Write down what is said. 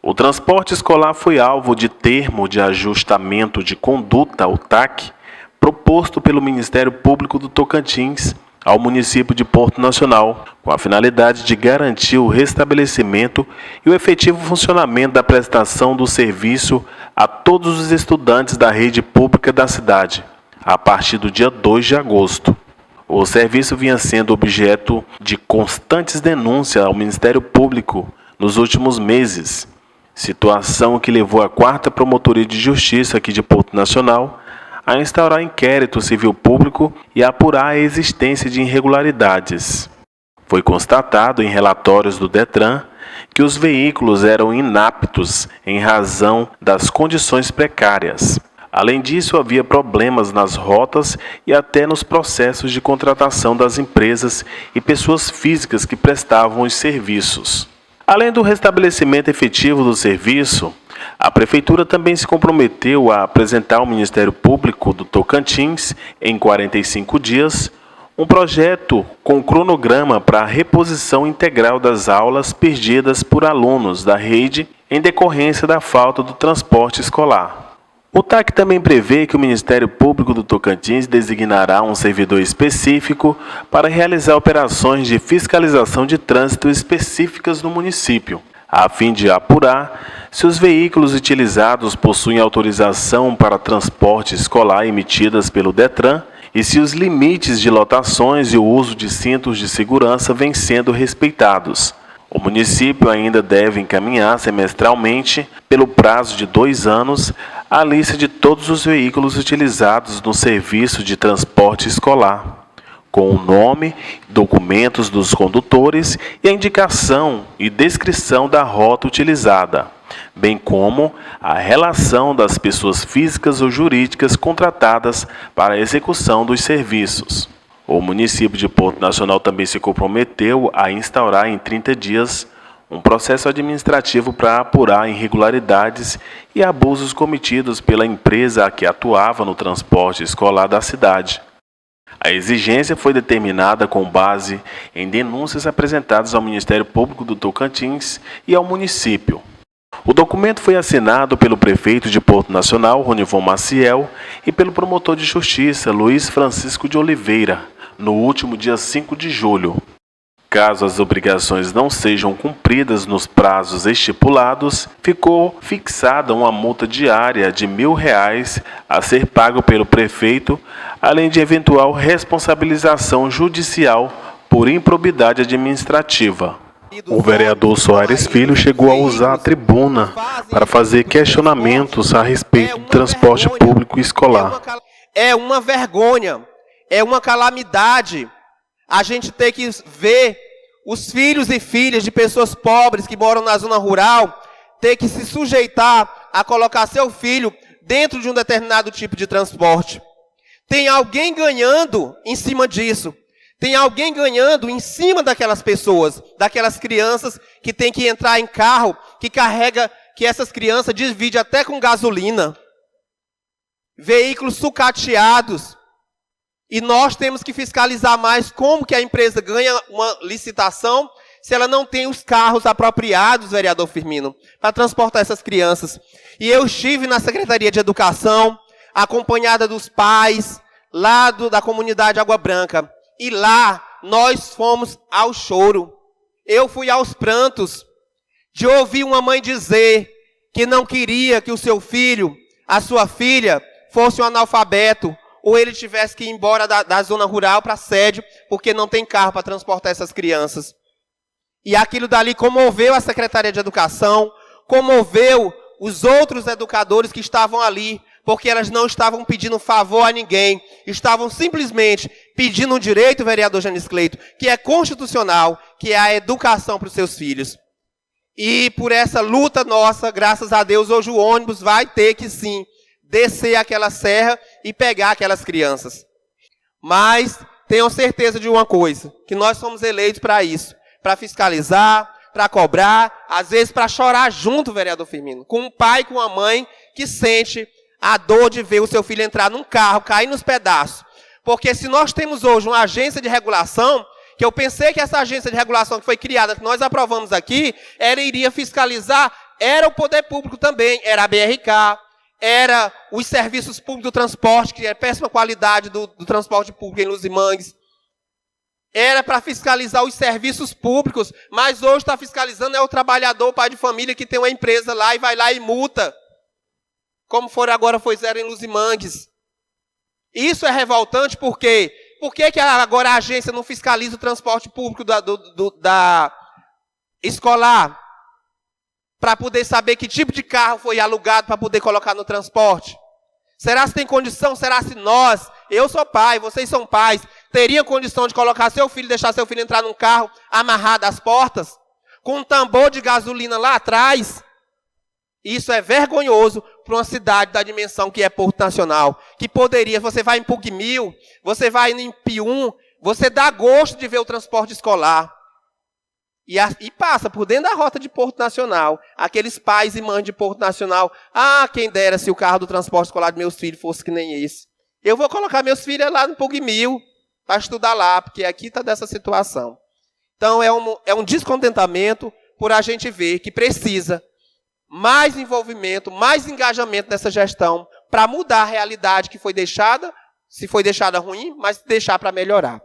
O transporte escolar foi alvo de termo de ajustamento de conduta, o TAC, proposto pelo Ministério Público do Tocantins ao município de Porto Nacional, com a finalidade de garantir o restabelecimento e o efetivo funcionamento da prestação do serviço a todos os estudantes da rede pública da cidade, a partir do dia 2 de agosto. O serviço vinha sendo objeto de constantes denúncias ao Ministério Público nos últimos meses, situação que levou a 4ª Promotoria de Justiça aqui de Porto Nacional a instaurar inquérito civil público e apurar a existência de irregularidades. Foi constatado em relatórios do DETRAN que os veículos eram inaptos em razão das condições precárias. Além disso, havia problemas nas rotas e até nos processos de contratação das empresas e pessoas físicas que prestavam os serviços. Além do restabelecimento efetivo do serviço, a Prefeitura também se comprometeu a apresentar ao Ministério Público do Tocantins, em 45 dias, um projeto com cronograma para a reposição integral das aulas perdidas por alunos da rede em decorrência da falta do transporte escolar. O TAC também prevê que o Ministério Público do Tocantins designará um servidor específico para realizar operações de fiscalização de trânsito específicas no município, a fim de apurar se os veículos utilizados possuem autorização para transporte escolar emitidas pelo DETRAN e se os limites de lotações e o uso de cintos de segurança vêm sendo respeitados. O município ainda deve encaminhar semestralmente, pelo prazo de 2 anos, a lista de todos os veículos utilizados no serviço de transporte escolar, com o nome, documentos dos condutores e a indicação e descrição da rota utilizada, bem como a relação das pessoas físicas ou jurídicas contratadas para a execução dos serviços. O município de Porto Nacional também se comprometeu a instaurar em 30 dias um processo administrativo para apurar irregularidades e abusos cometidos pela empresa que atuava no transporte escolar da cidade. A exigência foi determinada com base em denúncias apresentadas ao Ministério Público do Tocantins e ao município. O documento foi assinado pelo prefeito de Porto Nacional, Ronivon Maciel, e pelo promotor de justiça, Luiz Francisco de Oliveira, no último dia 5 de julho. Caso as obrigações não sejam cumpridas nos prazos estipulados, ficou fixada uma multa diária de R$ 1.000 a ser pago pelo prefeito, além de eventual responsabilização judicial por improbidade administrativa. O vereador Soares Filho chegou a usar a tribuna para fazer questionamentos a respeito do transporte público escolar. É uma vergonha, é uma calamidade a gente ter que ver os filhos e filhas de pessoas pobres que moram na zona rural ter que se sujeitar a colocar seu filho dentro de um determinado tipo de transporte. Tem alguém ganhando em cima disso. Tem alguém ganhando em cima daquelas pessoas, daquelas crianças que tem que entrar em carro, que carrega, que essas crianças dividem até com gasolina. Veículos sucateados. E nós temos que fiscalizar mais como que a empresa ganha uma licitação se ela não tem os carros apropriados, vereador Firmino, para transportar essas crianças. E eu estive na Secretaria de Educação, acompanhada dos pais, lá da comunidade Água Branca. E lá nós fomos ao choro. Eu fui aos prantos de ouvir uma mãe dizer que não queria que o seu filho, a sua filha, fosse um analfabeto, ou ele tivesse que ir embora da zona rural para a sede, porque não tem carro para transportar essas crianças. E aquilo dali comoveu a Secretaria de Educação, comoveu os outros educadores que estavam ali, porque elas não estavam pedindo favor a ninguém, estavam simplesmente pedindo um direito, vereador Janis Cleito, que é constitucional, que é a educação para os seus filhos. E por essa luta nossa, graças a Deus, hoje o ônibus vai ter que sim, descer aquela serra e pegar aquelas crianças. Mas tenham certeza de uma coisa, que nós somos eleitos para isso, para fiscalizar, para cobrar, às vezes para chorar junto, vereador Firmino, com um pai e com uma mãe que sente a dor de ver o seu filho entrar num carro, cair nos pedaços. Porque se nós temos hoje uma agência de regulação, que eu pensei que essa agência de regulação que foi criada, que nós aprovamos aqui, ela iria fiscalizar era o poder público também, era a BRK, era os serviços públicos do transporte, que é péssima qualidade do transporte público em Luz e Mangues. Era para fiscalizar os serviços públicos, mas hoje está fiscalizando é o trabalhador, o pai de família que tem uma empresa lá e vai lá e multa. Como agora foi zero em Luz e Mangues. Isso é revoltante porque por que agora a agência não fiscaliza o transporte público da escolar? Para poder saber que tipo de carro foi alugado para poder colocar no transporte? Será se tem condição? Será se nós, eu sou pai, vocês são pais, teriam condição de colocar seu filho, deixar seu filho entrar num carro amarrado às portas, com um tambor de gasolina lá atrás? Isso é vergonhoso para uma cidade da dimensão que é Porto Nacional, que poderia, você vai em Pugmil, você vai em Pium, você dá gosto de ver o transporte escolar. E passa por dentro da rota de Porto Nacional, aqueles pais e mães de Porto Nacional, quem dera se o carro do transporte escolar de meus filhos fosse que nem esse. Eu vou colocar meus filhos lá no Pugmil, para estudar lá, porque aqui está dessa situação. Então é um descontentamento por a gente ver que precisa mais envolvimento, mais engajamento nessa gestão, para mudar a realidade que foi deixada, se foi deixada ruim, mas deixar para melhorar.